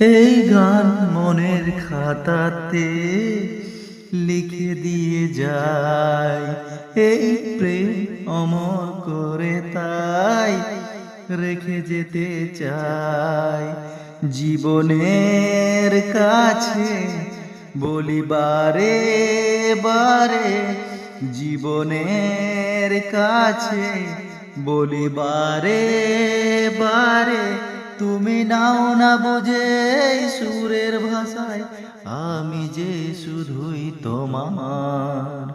এই গান মনের খাতাতে লিখে দিয়ে যায়, এই প্রেম অমর করে তাই রেখে যেতে চাই। জীবনের কাছে বলি বারে বারে, জীবনের কাছে বলি বারে বারে, তুমি নাও না বুঝে এই সুরের ভাষায়, আমি যে শুধুই তোমার।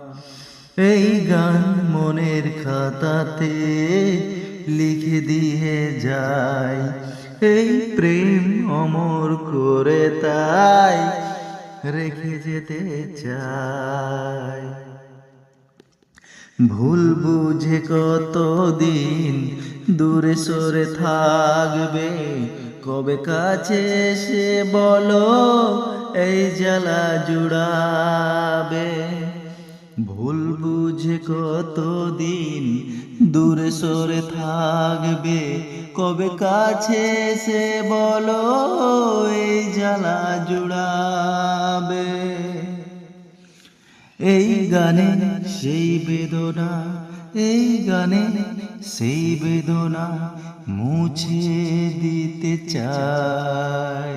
এই গান মনের খাতাতে লিখে দিয়ে যায়, এই প্রেম অমর করে তাই রেখে যেতে চাই। ভুল বুঝে কতদিন দূরে সরে থাকবে, কবে কাছে এসে বলো এই জ্বালা জুড়াবে। ভুল বুঝে কতদিন দূরে সরে থাকবে, কবে কাছে এসে বলো এই জ্বালা জুড়াবে। এই গানে সেই বেদনা, এই গানে সেই বেদনা মুছে দিতে চাই।